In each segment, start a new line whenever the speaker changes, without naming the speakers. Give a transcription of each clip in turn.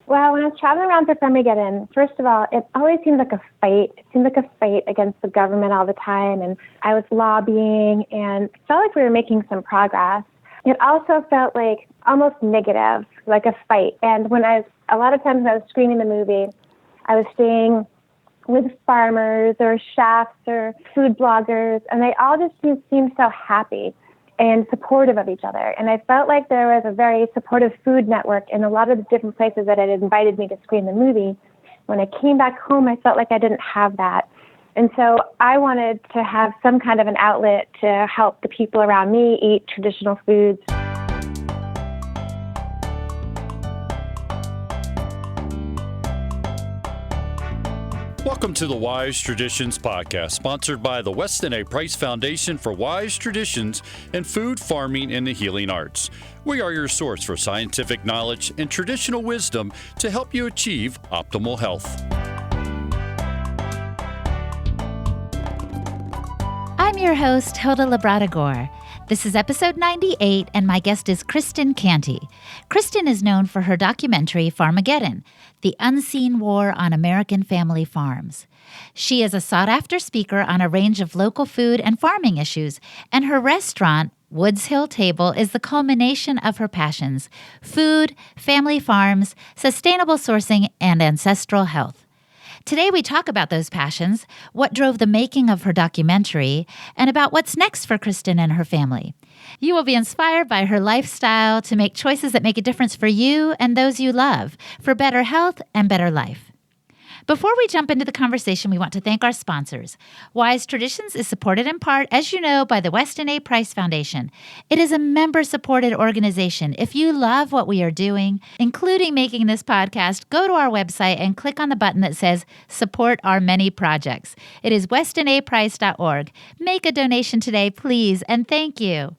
Well, when I was traveling around for Farmageddon, first of all, it always seemed like a fight. It seemed like a fight against the government all the time. And I was lobbying and it felt like we were making some progress. It also felt like almost negative, like a fight. And a lot of times when I was screening the movie, I was staying with farmers or chefs or food bloggers, and they all just seemed so happy and supportive of each other. And I felt like there was a very supportive food network in a lot of the different places that had invited me to screen the movie. When I came back home, I felt like I didn't have that. And so I wanted to have some kind of an outlet to help the people around me eat traditional foods.
Welcome to the Wise Traditions Podcast, sponsored by the Weston A. Price Foundation for Wise Traditions in Food, Farming, and the Healing Arts. We are your source for scientific knowledge and traditional wisdom to help you achieve optimal health.
I'm your host, Hilda Labrador. This is episode 98, and my guest is Kristin Canty. Kristin is known for her documentary, Farmageddon, the unseen war on American family farms. She is a sought-after speaker on a range of local food and farming issues, and her restaurant, Woods Hill Table, is the culmination of her passions: food, family farms, sustainable sourcing, and ancestral health. Today we talk about those passions, what drove the making of her documentary, and about what's next for Kristin and her family. You will be inspired by her lifestyle to make choices that make a difference for you and those you love, for better health and better life. Before we jump into the conversation, we want to thank our sponsors. Wise Traditions is supported in part, as you know, by the Weston A. Price Foundation. It is a member-supported organization. If you love what we are doing, including making this podcast, go to our website and click on the button that says Support Our Many Projects. It is westonaprice.org. Make a donation today, please, and thank you.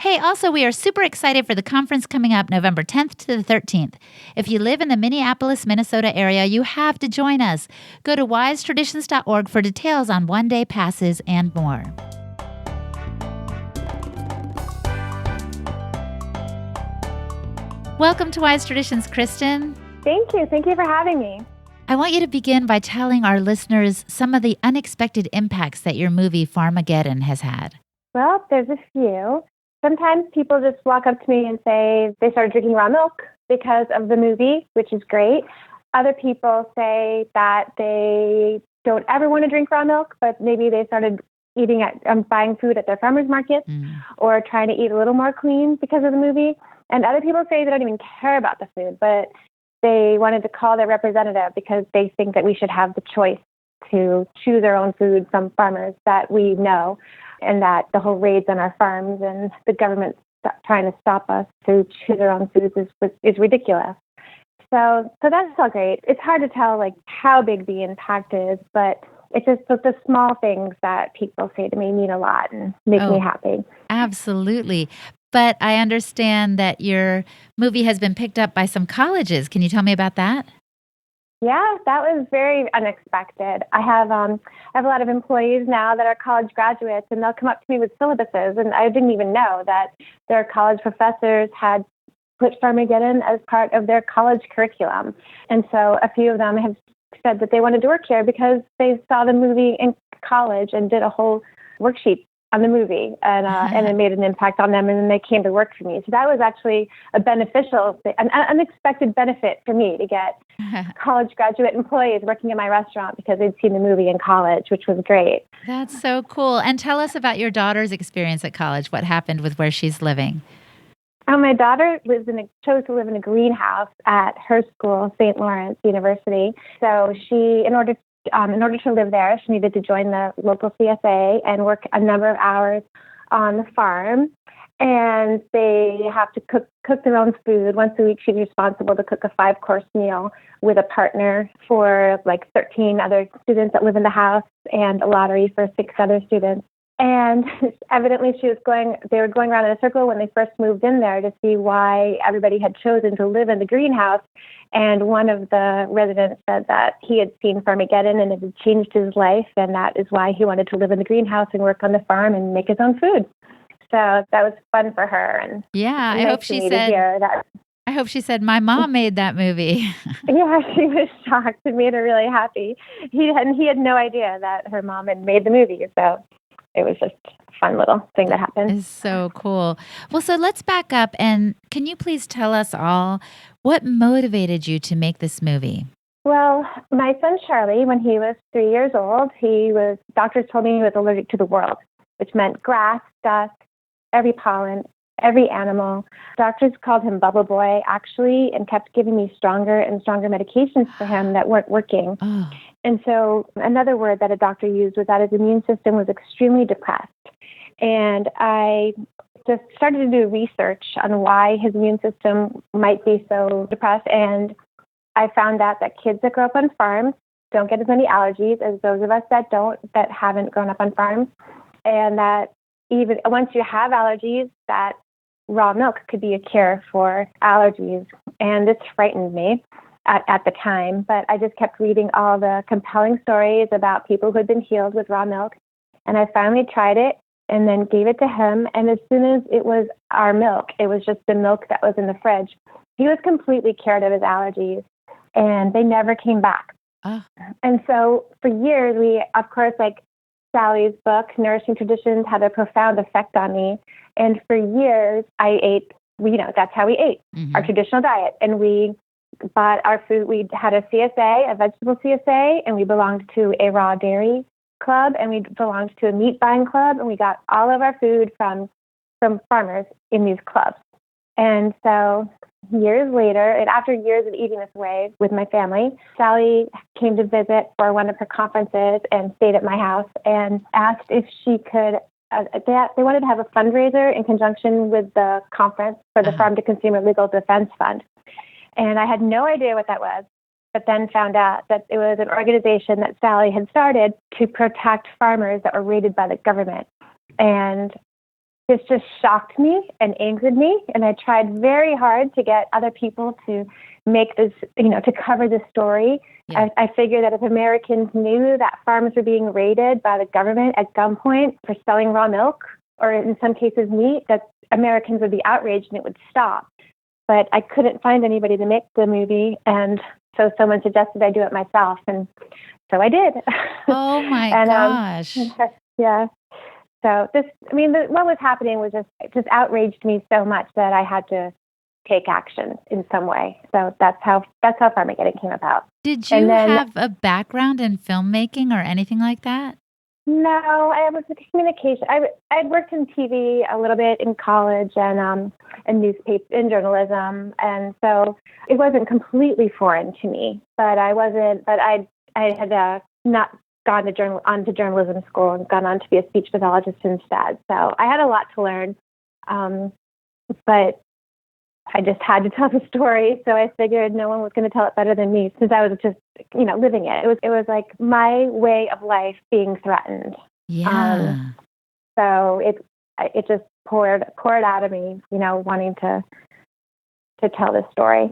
Hey, also, we are super excited for the conference coming up November 10th to the 13th. If you live in the Minneapolis, Minnesota area, you have to join us. Go to wisetraditions.org for details on one-day passes and more. Welcome to Wise Traditions, Kristin.
Thank you. Thank you for having me.
I want you to begin by telling our listeners some of the unexpected impacts that your movie Farmageddon has had.
Well, there's a few. Sometimes people just walk up to me and say they started drinking raw milk because of the movie, which is great. Other people say that they don't ever want to drink raw milk, but maybe they started buying food at their farmers markets or trying to eat a little more clean because of the movie. And other people say they don't even care about the food, but they wanted to call their representative because they think that we should have the choice to choose our own food from farmers that we know, and that the whole raids on our farms and the government trying to stop us to choose our own foods is ridiculous. So that's all great. It's hard to tell how big the impact is, but it's just the small things that people say to me mean a lot and make me happy.
Absolutely. But I understand that your movie has been picked up by some colleges. Can you tell me about that?
Yeah, that was very unexpected. I have a lot of employees now that are college graduates, and they'll come up to me with syllabuses, and I didn't even know that their college professors had put Farmageddon as part of their college curriculum. And so a few of them have said that they wanted to work here because they saw the movie in college and did a whole worksheet on the movie, and it made an impact on them, and then they came to work for me. So that was actually a beneficial, an unexpected benefit for me to get college graduate employees working in my restaurant because they'd seen the movie in college, which was great.
That's so cool. And tell us about your daughter's experience at college. What happened with where she's living?
My daughter chose to live in a greenhouse at her school, St. Lawrence University. So she, in order to live there, she needed to join the local CSA and work a number of hours on the farm. And they have to cook their own food. Once a week, she's responsible to cook a 5-course meal with a partner for 13 other students that live in the house and a lottery for 6 other students. And evidently they were going around in a circle when they first moved in there to see why everybody had chosen to live in the greenhouse. And one of the residents said that he had seen Farmageddon and it had changed his life, and that is why he wanted to live in the greenhouse and work on the farm and make his own food. So that was fun for her. And
yeah, I hope she said I hope she said, my mom made that movie.
Yeah, she was shocked. It made her really happy. He had no idea that her mom had made the movie. So it was just a fun little thing that happened.
It's so cool. Well, so let's back up. And can you please tell us all what motivated you to make this movie?
Well, my son Charlie, when he was 3 years old, doctors told me he was allergic to the world, which meant grass, dust, every pollen, every animal. Doctors called him Bubble Boy, actually, and kept giving me stronger and stronger medications for him that weren't working.
Oh.
And so another word that a doctor used was that his immune system was extremely depressed. And I just started to do research on why his immune system might be so depressed. And I found out that kids that grow up on farms don't get as many allergies as those of us that haven't grown up on farms. And that even once you have allergies, that raw milk could be a cure for allergies. And this frightened me at the time, but I just kept reading all the compelling stories about people who had been healed with raw milk. And I finally tried it and then gave it to him. And as soon as it was our milk, it was just the milk that was in the fridge, he was completely cured of his allergies, and they never came back. And so for years, we, of course, like Sally's book, Nourishing Traditions, had a profound effect on me. And for years, I ate, that's how we ate, our traditional diet. And we bought our food. We had a CSA, a vegetable CSA, and we belonged to a raw dairy club, and we belonged to a meat buying club, and we got all of our food from farmers in these clubs. And so years later, and after years of eating this way with my family, Sally came to visit for one of her conferences and stayed at my house and asked if she could, they wanted to have a fundraiser in conjunction with the conference for the Farm to Consumer Legal Defense Fund. And I had no idea what that was, but then found out that it was an organization that Sally had started to protect farmers that were raided by the government. And this just shocked me and angered me. And I tried very hard to get other people to make this, to cover this story. Yeah. I figured that if Americans knew that farmers were being raided by the government at gunpoint for selling raw milk, or in some cases meat, that Americans would be outraged and it would stop. But I couldn't find anybody to make the movie. And so someone suggested I do it myself. And so I did.
Oh my gosh.
Yeah. So what was happening was just outraged me so much that I had to take action in some way. So that's how Farmageddon came about.
Did you have a background in filmmaking or anything like that?
No, I was in communication. I'd worked in TV a little bit in college and newspaper and journalism, and so it wasn't completely foreign to me. But I had not gone to journalism school and gone on to be a speech pathologist instead. So I had a lot to learn, but I just had to tell the story. So I figured no one was going to tell it better than me, since I was just, living it. It was like my way of life being threatened.
Yeah.
So it just poured out of me, wanting to tell this story.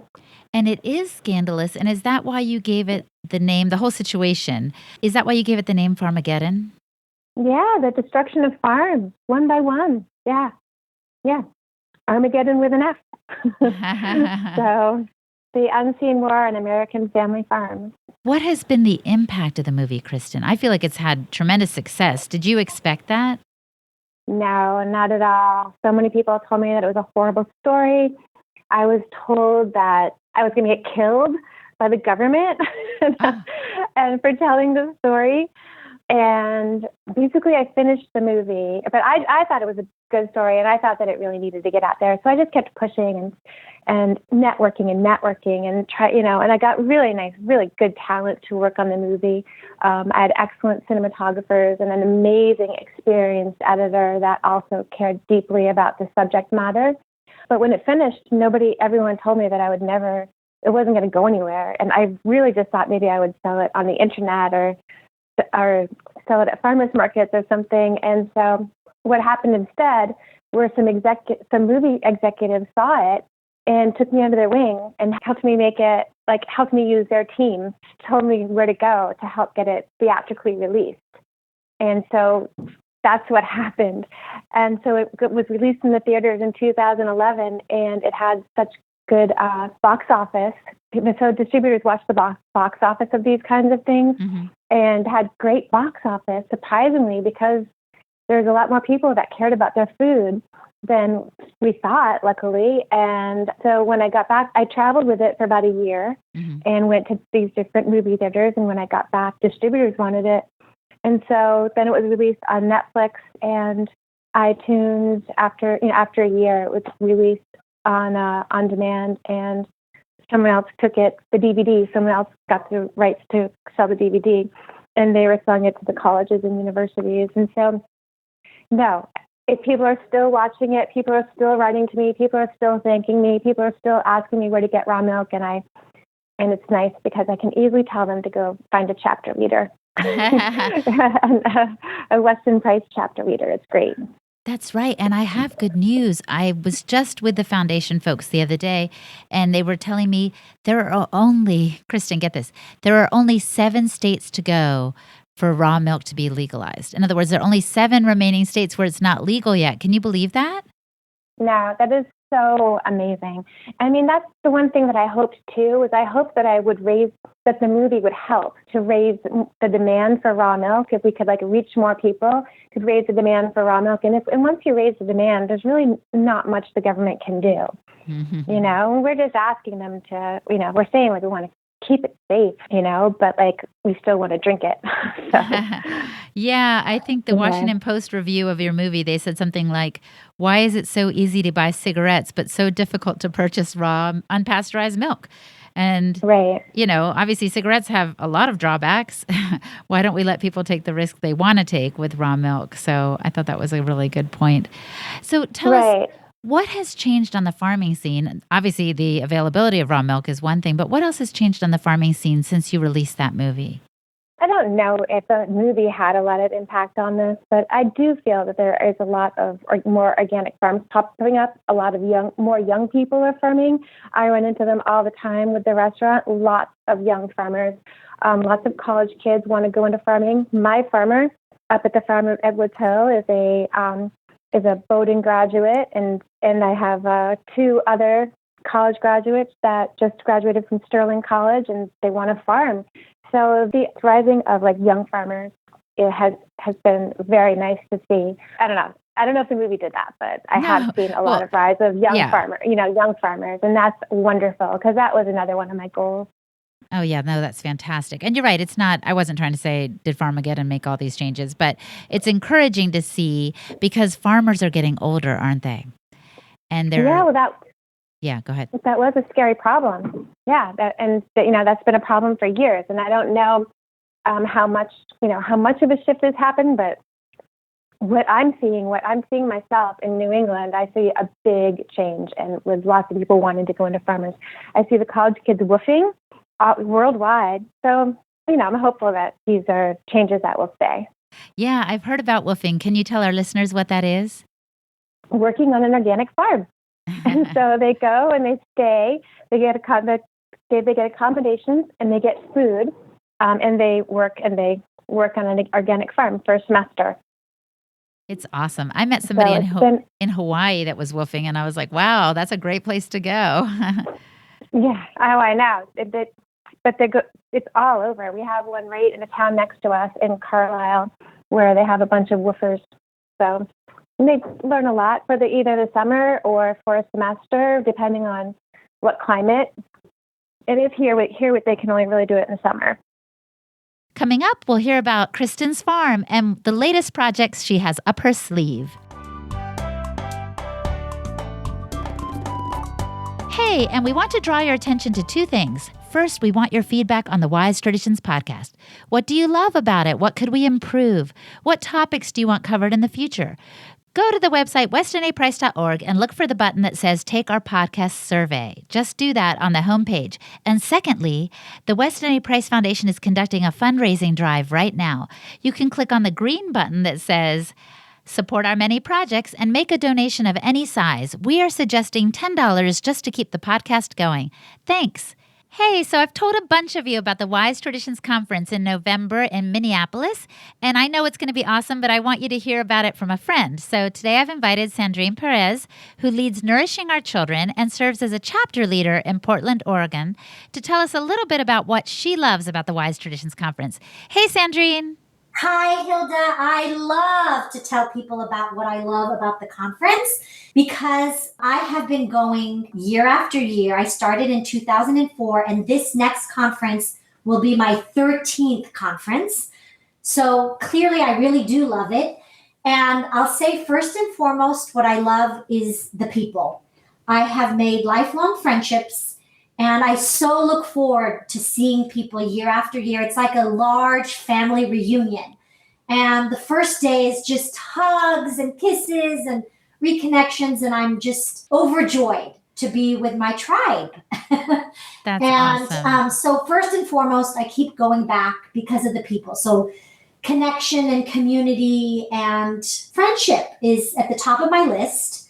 And it is scandalous. And is that why you gave it the name, the whole situation? Is that why you gave it the name Farmageddon?
Yeah, the destruction of farms, one by one. Yeah. Yeah. Armageddon with an F. So the unseen war on American family farms.
What has been the impact of the movie, Kristin? I feel like it's had tremendous success. Did you expect that?
No, not at all. So many people told me that it was a horrible story. I was told that I was going to get killed by the government and for telling the story. And basically, I finished the movie, but I thought it was a good story, and I thought that it really needed to get out there. So I just kept pushing and networking and try, and I got really nice, really good talent to work on the movie. I had excellent cinematographers and an amazing experienced editor that also cared deeply about the subject matter. But when it finished, everyone told me that it wasn't going to go anywhere. And I really just thought maybe I would sell it on the internet or sell it at farmers markets or something. And so what happened instead were some movie executives saw it and took me under their wing and helped me make it, helped me use their team, told me where to go to help get it theatrically released. And so that's what happened. And so it was released in the theaters in 2011, and it had such good box office. So distributors watch the box office of these kinds of things and had great box office, surprisingly, because there's a lot more people that cared about their food than we thought, luckily. And so when I got back, I traveled with it for about a year and went to these different movie theaters. And when I got back, distributors wanted it. And so then it was released on Netflix and iTunes after a year. It was released on demand, and someone else took it, the DVD. Someone else got the rights to sell the DVD, and they were selling it to the colleges and universities. And so, no, if people are still watching it, people are still writing to me, people are still thanking me, people are still asking me where to get raw milk, and it's nice because I can easily tell them to go find a chapter reader, a Weston Price chapter reader. It's great.
That's right. And I have good news. I was just with the foundation folks the other day, and they were telling me there are only, Kristin, get this, there are only 7 states to go for raw milk to be legalized. In other words, there are only 7 remaining states where it's not legal yet. Can you believe that?
No, that is so amazing. I mean, that's the one thing that I hoped too, was I hoped that that the movie would help to raise the demand for raw milk. If we could reach more people, could raise the demand for raw milk. And once you raise the demand, there's really not much the government can do. We're just asking them to, we're saying we want to keep it safe, but we still want to drink it. So.
Yeah, I think the Washington Post review of your movie, they said something like, why is it so easy to buy cigarettes, but so difficult to purchase raw, unpasteurized milk? And, obviously cigarettes have a lot of drawbacks. Why don't we let people take the risk they want to take with raw milk? So I thought that was a really good point. So tell us, what has changed on the farming scene? Obviously, the availability of raw milk is one thing, but what else has changed on the farming scene since you released that movie?
I don't know if the movie had a lot of impact on this, but I do feel that there is a lot of more organic farms popping up. A lot of more young people are farming. I run into them all the time with the restaurant. Lots of young farmers. Lots of college kids want to go into farming. My farmer up at the farm of Edwards Hill is a Bowdoin graduate, and I have 2 other college graduates that just graduated from Sterling College, and they want to farm. So the rising of young farmers, it has been very nice to see. I don't know if the movie did that, but I have seen a lot of rise of young farmers, and that's wonderful because that was another one of my goals.
Oh, yeah. No, that's fantastic. And you're right. It's not, I wasn't trying to say, did Farmageddon make all these changes? But it's encouraging to see because farmers are getting older, aren't they? And they're... Yeah, go ahead.
That was a scary problem. Yeah. That's been a problem for years. And I don't know how much of a shift has happened, but what I'm seeing myself in New England, I see a big change, and with lots of people wanting to go into farmers. I see the college kids woofing worldwide. So, I'm hopeful that these are changes that will stay.
Yeah, I've heard about woofing. Can you tell our listeners what that is?
Working on an organic farm. And so they go and they stay. They get accommodations and they get food, and they work on an organic farm for a semester.
It's awesome. I met somebody in Hawaii that was woofing, and I was like, "Wow, that's a great place to go."
Yeah, I know. It's all over. We have one right in a town next to us in Carlisle, where they have a bunch of woofers. So. They learn a lot for either the summer or for a semester, depending on what climate. And here they can only really do it in the summer.
Coming up, we'll hear about Kristin's farm and the latest projects she has up her sleeve. Hey, and we want to draw your attention to 2 things. First, we want your feedback on the Wise Traditions podcast. What do you love about it? What could we improve? What topics do you want covered in the future? Go to the website, westonaprice.org, and look for the button that says Take Our Podcast Survey. Just do that on the homepage. And secondly, the Weston A. Price Foundation is conducting a fundraising drive right now. You can click on the green button that says Support Our Many Projects and make a donation of any size. We are suggesting $10 just to keep the podcast going. Thanks. Hey, so I've told a bunch of you about the Wise Traditions Conference in November in Minneapolis, and I know it's going to be awesome, but I want you to hear about it from a friend. So today I've invited Sandrine Perez, who leads Nourishing Our Children and serves as a chapter leader in Portland, Oregon, to tell us a little bit about what she loves about the Wise Traditions Conference. Hey, Sandrine.
Hi, Hilda. I love to tell people about what I love about the conference because I have been going year after year. I started in 2004, and this next conference will be my 13th conference. So clearly, I really do love it. And I'll say first and foremost, what I love is the people. I have made lifelong friendships. And I so look forward to seeing people year after year. It's like a large family reunion. And the first day is just hugs and kisses and reconnections. And I'm just overjoyed to be with my tribe.
That's
and
awesome.
So first and foremost, I keep going back because of the people. So connection and community and friendship is at the top of my list.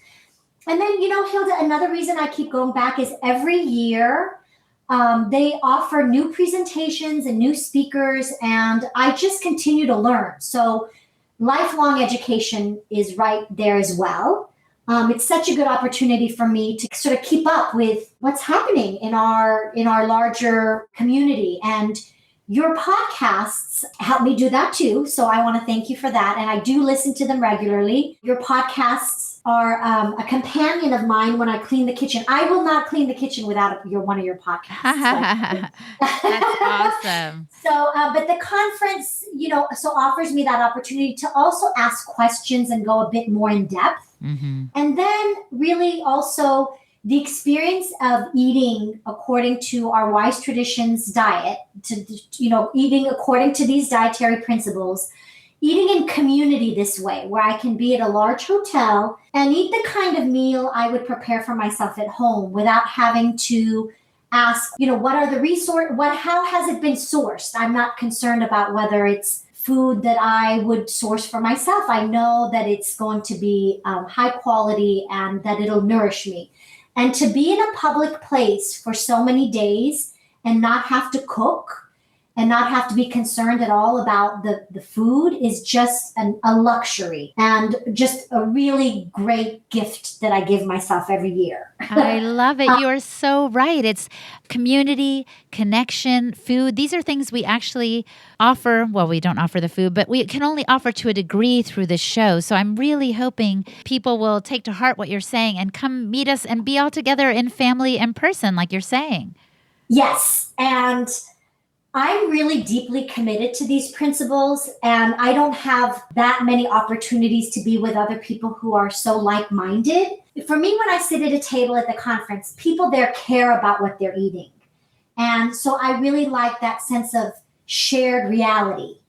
And then, Hilda, another reason I keep going back is every year they offer new presentations and new speakers, and I just continue to learn. So lifelong education is right there as well. It's such a good opportunity for me to sort of keep up with what's happening in our larger community. And your podcasts help me do that too. So I want to thank you for that. And I do listen to them regularly. Your podcasts are a companion of mine when I clean the kitchen. I will not clean the kitchen without one of your podcasts.
That's awesome.
So, but the conference, so offers me that opportunity to also ask questions and go a bit more in depth.
Mm-hmm.
And then really also the experience of eating according to our Wise Traditions diet, eating according to these dietary principles, eating in community this way, where I can be at a large hotel and eat the kind of meal I would prepare for myself at home without having to ask, what are the resources, how has it been sourced? I'm not concerned about whether it's food that I would source for myself. I know that it's going to be high quality and that it'll nourish me. And to be in a public place for so many days and not have to cook and not have to be concerned at all about the food is just a luxury and just a really great gift that I give myself every year.
I love it. You are so right. It's community, connection, food. These are things we actually offer. Well, we don't offer the food, but we can only offer to a degree through the show. So I'm really hoping people will take to heart what you're saying and come meet us and be all together in family and person, like you're saying.
Yes. And I'm really deeply committed to these principles, and I don't have that many opportunities to be with other people who are so like-minded. For me, when I sit at a table at the conference, people there care about what they're eating. And so I really like that sense of shared reality,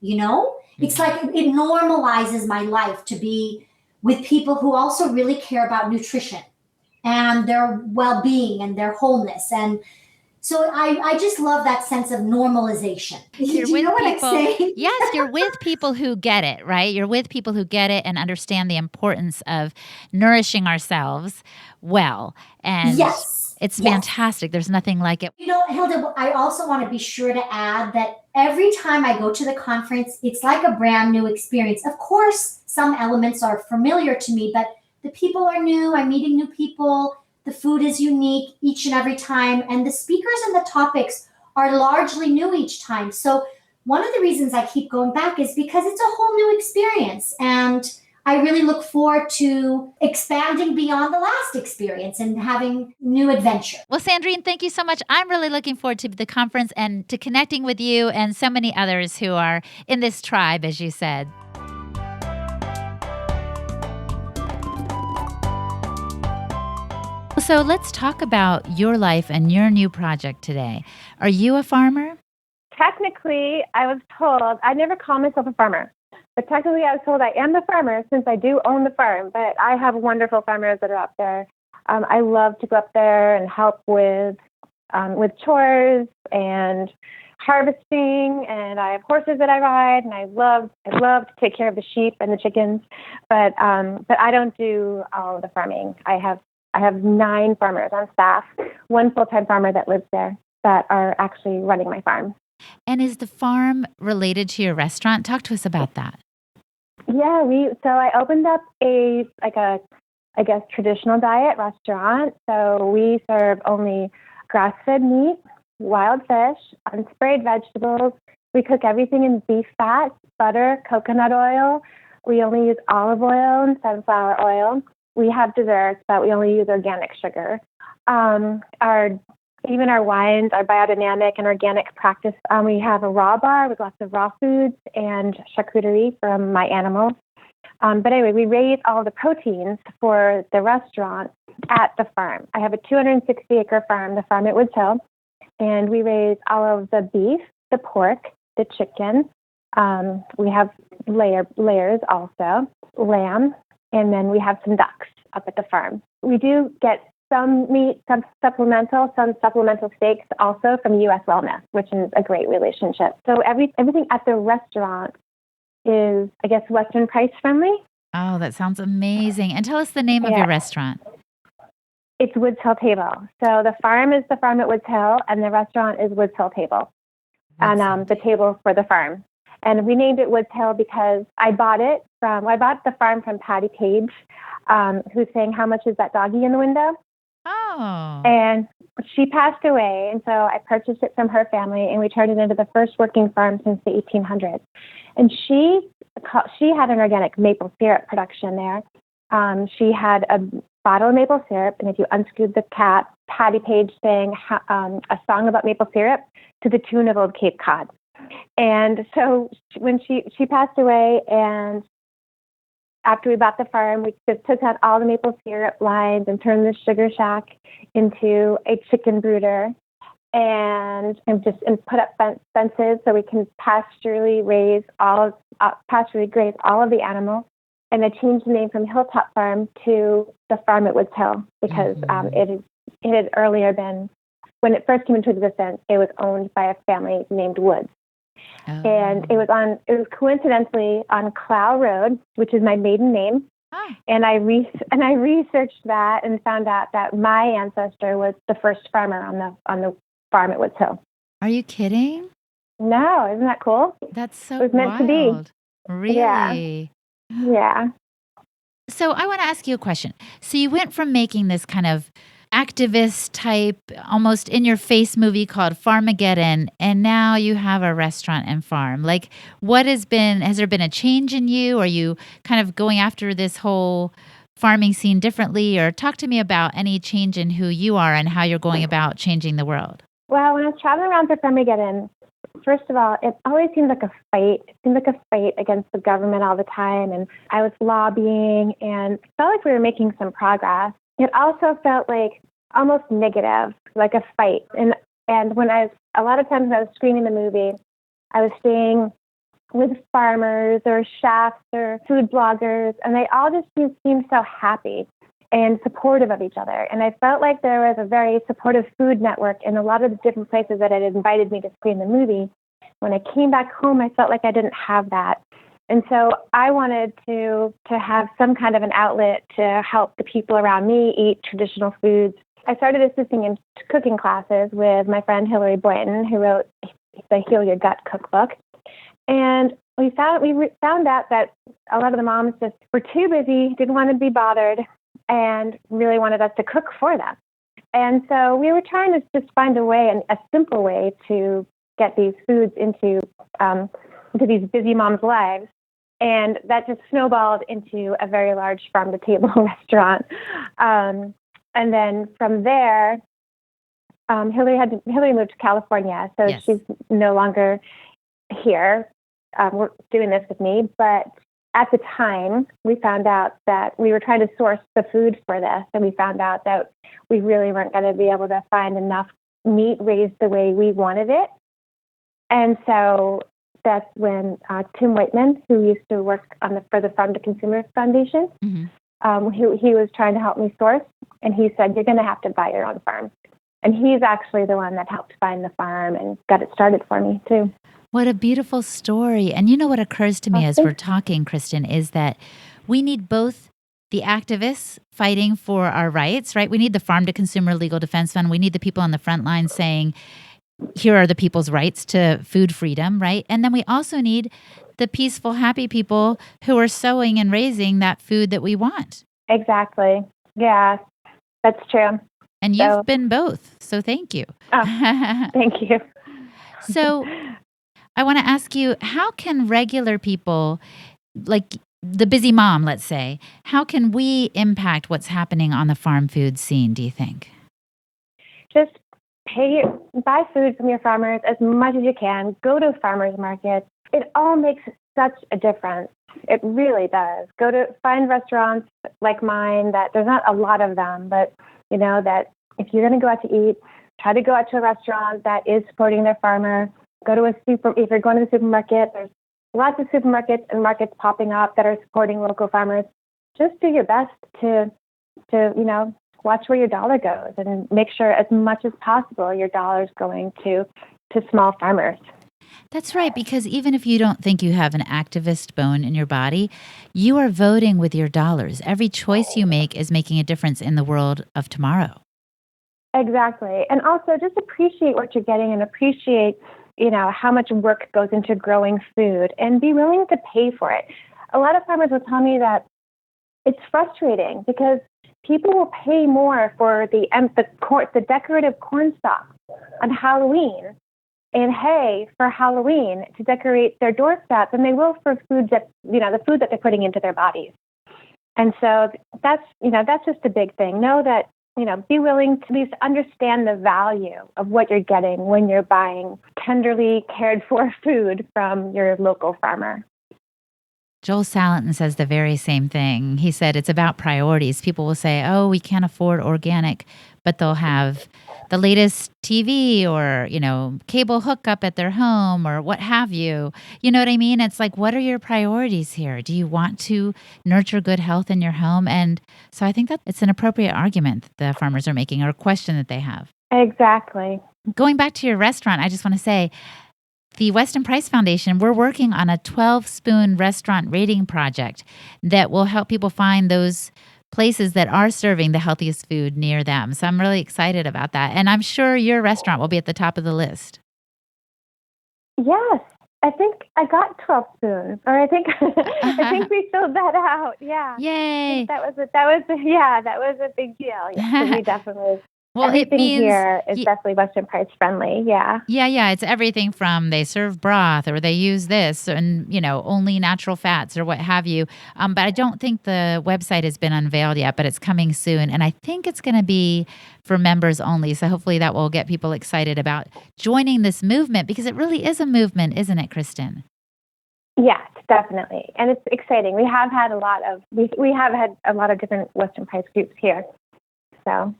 It's like it normalizes my life to be with people who also really care about nutrition and their well-being and their wholeness. And so I just love that sense of normalization. Do you know what I'm saying?
Yes, you're with people who get it, right? You're with people who get it and understand the importance of nourishing ourselves well. And
yes,
it's fantastic. There's nothing like it.
Hilda, I also want to be sure to add that every time I go to the conference, it's like a brand new experience. Of course, some elements are familiar to me, but the people are new. I'm meeting new people. The food is unique each and every time, and the speakers and the topics are largely new each time. So one of the reasons I keep going back is because it's a whole new experience, and I really look forward to expanding beyond the last experience and having new adventure.
Well, Sandrine, thank you so much. I'm really looking forward to the conference and to connecting with you and so many others who are in this tribe, as you said. So let's talk about your life and your new project today. Are you a farmer?
Technically, I was told, I never call myself a farmer, but technically I was told I am the farmer since I do own the farm, but I have wonderful farmers that are up there. I love to go up there and help with chores and harvesting, and I have horses that I ride, and I love to take care of the sheep and the chickens, but I don't do all of the farming. I have 9 farmers on staff, 1 full-time farmer that lives there. that are actually running my farm.
And is the farm related to your restaurant? Talk to us about that.
Yeah, so I opened up a traditional diet restaurant. So we serve only grass-fed meat, wild fish, unsprayed vegetables. We cook everything in beef fat, butter, coconut oil. We only use olive oil and sunflower oil. We have desserts, but we only use organic sugar. Even our wines are biodynamic and organic practice. We have a raw bar with lots of raw foods and charcuterie from my animals. But anyway, we raise all the proteins for the restaurant at the farm. I have a 260-acre farm, the farm at Woods Hill, and we raise all of the beef, the pork, the chicken. We have layers also, lamb, and then we have some ducks up at the farm. We do get some meat, some supplemental steaks also from U.S. Wellness, which is a great relationship. So everything at the restaurant is, I guess, Western price friendly.
Oh, that sounds amazing. And tell us the name of your restaurant.
It's Woods Hill Table. So the farm is the farm at Woods Hill, and the restaurant is Woods Hill Table. And the table for the farm. And we named it Woods Hill because I bought the farm from Patty Page, who's saying, "How much is that doggy in the window?"
Oh.
And she passed away, and so I purchased it from her family, and we turned it into the first working farm since the 1800s. And she had an organic maple syrup production there. She had a bottle of maple syrup, and if you unscrewed the cap, Patty Page sang a song about maple syrup to the tune of Old Cape Cod. And so when she passed away, and after we bought the farm, we just took out all the maple syrup lines and turned the sugar shack into a chicken brooder, and put up fences so we can pasturally graze all of the animals. And I changed the name from Hilltop Farm to the farm at Woods Hill because it had earlier been, when it first came into existence, it was owned by a family named Woods. Oh. And it was coincidentally on Clow Road, which is my maiden name. Oh. And I researched that and found out that my ancestor was the first farmer on the farm at Woods Hill.
Are you kidding?
No, isn't that cool?
That's so
It was meant
wild.
to be.
Really?
Yeah.
So I want to ask you a question. So you went from making this kind of activist type, almost in your face movie called Farmageddon, and now you have a restaurant and farm. Like, has there been a change in you? Are you kind of going after this whole farming scene differently? Or talk to me about any change in who you are and how you're going about changing the world.
Well, when I was traveling around for Farmageddon, first of all, it always seemed like a fight. It seemed like a fight against the government all the time. And I was lobbying and it felt like we were making some progress. It also felt like almost negative, like a fight. And a lot of times when I was screening the movie, I was staying with farmers or chefs or food bloggers, and they all just seemed so happy and supportive of each other. And I felt like there was a very supportive food network in a lot of the different places that had invited me to screen the movie. When I came back home, I felt like I didn't have that. And so I wanted to have some kind of an outlet to help the people around me eat traditional foods. I started assisting in cooking classes with my friend Hillary Boynton, who wrote the Heal Your Gut cookbook. And we found out that a lot of the moms just were too busy, didn't want to be bothered, and really wanted us to cook for them. And so we were trying to just find a simple way to get these foods into these busy moms' lives. And that just snowballed into a very large farm-to-table restaurant. And then from there, Hillary moved to California, so yes. She's no longer here doing this with me. But at the time, we found out that we were trying to source the food for this, and we found out that we really weren't going to be able to find enough meat raised the way we wanted it. And so that's when Tim Whiteman, who used to work for the Farm to Consumer Foundation, mm-hmm. He was trying to help me source, and he said, "You're going to have to buy your own farm." And he's actually the one that helped find the farm and got it started for me, too.
What a beautiful story. And you know what occurs to me as we're talking, Kristin, is that we need both the activists fighting for our rights, right? We need the Farm to Consumer Legal Defense Fund. We need the people on the front line saying, here are the people's rights to food freedom, right? And then we also need the peaceful, happy people who are sowing and raising that food that we want.
Exactly. Yeah, that's true.
And you've been both. So thank you.
Oh, thank you.
So I want to ask you, how can regular people, like the busy mom, let's say, how can we impact what's happening on the farm food scene, do you think?
Just buy food from your farmers as much as you can. Go to farmers markets. It all makes such a difference. It really does. Find restaurants like mine that there's not a lot of them, but that if you're going to go out to eat, try to go out to a restaurant that is supporting their farmer. If you're going to the supermarket, there's lots of supermarkets and markets popping up that are supporting local farmers. Just do your best to watch where your dollar goes and make sure as much as possible your dollar is going to small farmers.
That's right, because even if you don't think you have an activist bone in your body, you are voting with your dollars. Every choice you make is making a difference in the world of tomorrow.
Exactly. And also just appreciate what you're getting and appreciate, how much work goes into growing food and be willing to pay for it. A lot of farmers will tell me that it's frustrating because people will pay more for the decorative corn stalks on Halloween and hay for Halloween to decorate their doorstep than they will for food that, the food that they're putting into their bodies. And so that's just a big thing. Know that, be willing to at least understand the value of what you're getting when you're buying tenderly cared for food from your local farmer.
Joel Salatin says the very same thing. He said it's about priorities. People will say, oh, we can't afford organic, but they'll have the latest TV or, cable hookup at their home or what have you. You know what I mean? It's like, what are your priorities here? Do you want to nurture good health in your home? And so I think that it's an appropriate argument that the farmers are making or a question that they have.
Exactly.
Going back to your restaurant, I just want to say, the Weston Price Foundation, we're working on a 12-spoon restaurant rating project that will help people find those places that are serving the healthiest food near them. So I'm really excited about that. And I'm sure your restaurant will be at the top of the list.
Yes. I think I got 12 spoons, or I think we filled that out. Yeah.
Yay.
That was a big deal. Yeah, we definitely.
Well,
everything here is definitely Weston Price friendly. Yeah.
Yeah. It's everything from they serve broth or they use this and, only natural fats or what have you. But I don't think the website has been unveiled yet, but it's coming soon. And I think it's going to be for members only. So hopefully that will get people excited about joining this movement because it really is a movement, isn't it, Kristin?
Yes, definitely. And it's exciting. We have had a lot of different Weston Price groups here. So.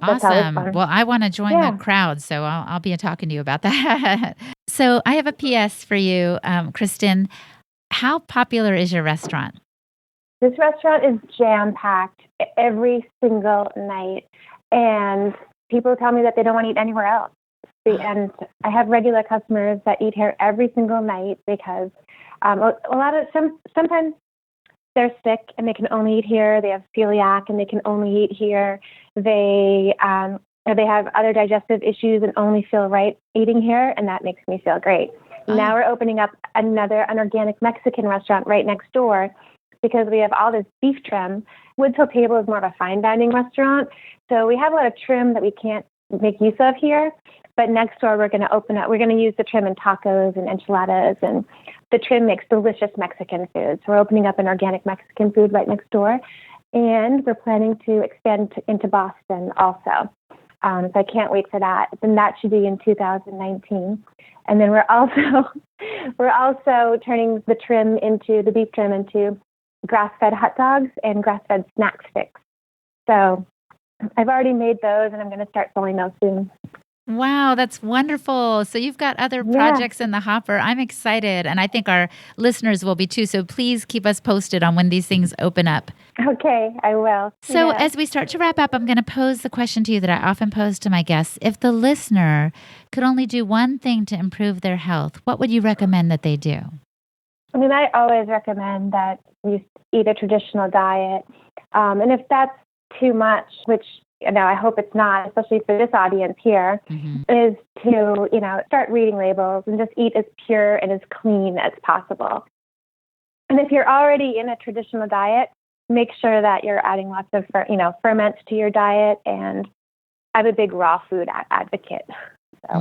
Awesome. Well, I want to join that crowd, so I'll be talking to you about that. So I have a PS for you, Kristin. How popular is your restaurant?
This restaurant is jam-packed every single night, and people tell me that they don't want to eat anywhere else. And I have regular customers that eat here every single night because sometimes they're sick and they can only eat here. They have celiac and they can only eat here. They have other digestive issues and only feel right eating here, and that makes me feel great. Now we're opening up an organic Mexican restaurant right next door because we have all this beef trim. Wood's Hill Table is more of a fine dining restaurant, so we have a lot of trim that we can't make use of here. But next door, we're going to use the trim in tacos and enchiladas, and the trim makes delicious Mexican food. So we're opening up an organic Mexican food right next door, and we're planning to expand into Boston also. So I can't wait for that. And that should be in 2019. And then we're also turning the beef trim into grass-fed hot dogs and grass-fed snack sticks. So I've already made those, and I'm going to start selling those soon.
Wow, that's wonderful. So you've got other projects in the hopper. I'm excited, and I think our listeners will be too. So please keep us posted on when these things open up.
Okay, I will.
So as we start to wrap up, I'm going to pose the question to you that I often pose to my guests. If the listener could only do one thing to improve their health, what would you recommend that they do?
I always recommend that you eat a traditional diet. And if that's too much, which now I hope it's not, especially for this audience here, is to, start reading labels and just eat as pure and as clean as possible. And if you're already in a traditional diet, make sure that you're adding lots of, ferments to your diet. And I'm a big raw food advocate. So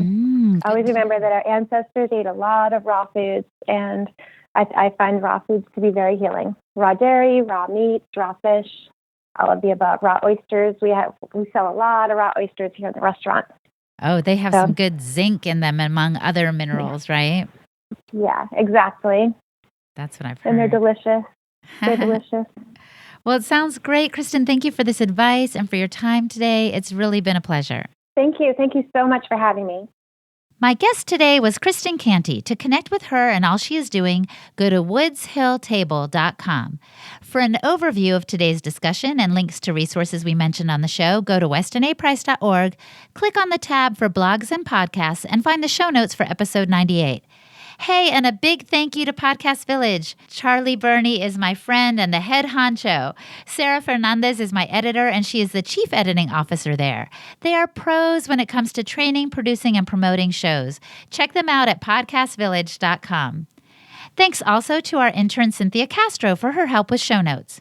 always remember that our ancestors ate a lot of raw foods, and I find raw foods to be very healing. Raw dairy, raw meat, raw fish, all of the above. Raw oysters. We sell a lot of raw oysters here in the restaurant.
Oh, they have some good zinc in them, among other minerals, right?
Yeah, exactly.
That's what I've heard.
And they're delicious. They're delicious.
Well, it sounds great. Kristin, thank you for this advice and for your time today. It's really been a pleasure.
Thank you. Thank you so much for having me.
My guest today was Kristin Canty. To connect with her and all she is doing, go to woodshilltable.com. For an overview of today's discussion and links to resources we mentioned on the show, go to westinaprice.org, click on the tab for blogs and podcasts, and find the show notes for episode 98. Hey, and a big thank you to Podcast Village. Charlie Burney is my friend and the head honcho. Sarah Fernandez is my editor, and she is the chief editing officer there. They are pros when it comes to training, producing, and promoting shows. Check them out at podcastvillage.com. Thanks also to our intern, Cynthia Castro, for her help with show notes.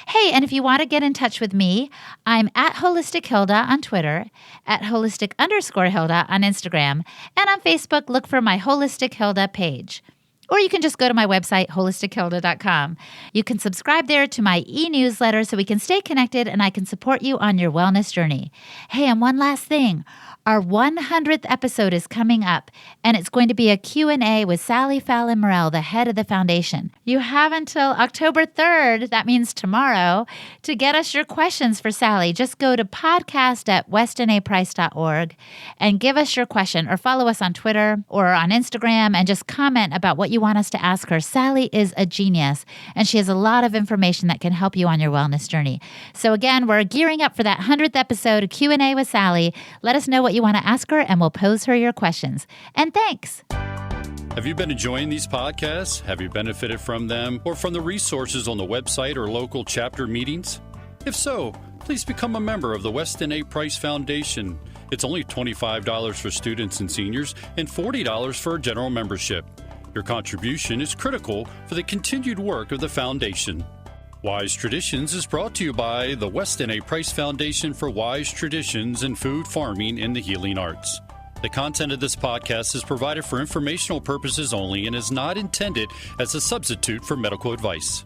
Hey, and if you want to get in touch with me, I'm at Holistic Hilda on Twitter, at Holistic_Hilda on Instagram, and on Facebook, look for my Holistic Hilda page. Or you can just go to my website, holistichilda.com. You can subscribe there to my e-newsletter so we can stay connected and I can support you on your wellness journey. Hey, and one last thing. Our 100th episode is coming up, and it's going to be a Q&A with Sally Fallon Morell, the head of the foundation. You have until October 3rd, that means tomorrow, to get us your questions for Sally. Just go to podcast@westinaprice.org and give us your question, or follow us on Twitter or on Instagram and just comment about what you want us to ask her. Sally is a genius, and she has a lot of information that can help you on your wellness journey. So again, we're gearing up for that 100th episode, a Q&A with Sally. Let us know what you want to ask her, and we'll pose her your questions. And thanks.
Have you been enjoying these podcasts? Have you benefited from them or from the resources on the website or local chapter meetings? If so, please become a member of the Weston A. Price Foundation. It's only $25 for students and seniors and $40 for a general membership. Your contribution is critical for the continued work of the foundation. Wise Traditions is brought to you by the Weston A. Price Foundation for Wise Traditions in Food, Farming, and the Healing Arts. The content of this podcast is provided for informational purposes only and is not intended as a substitute for medical advice.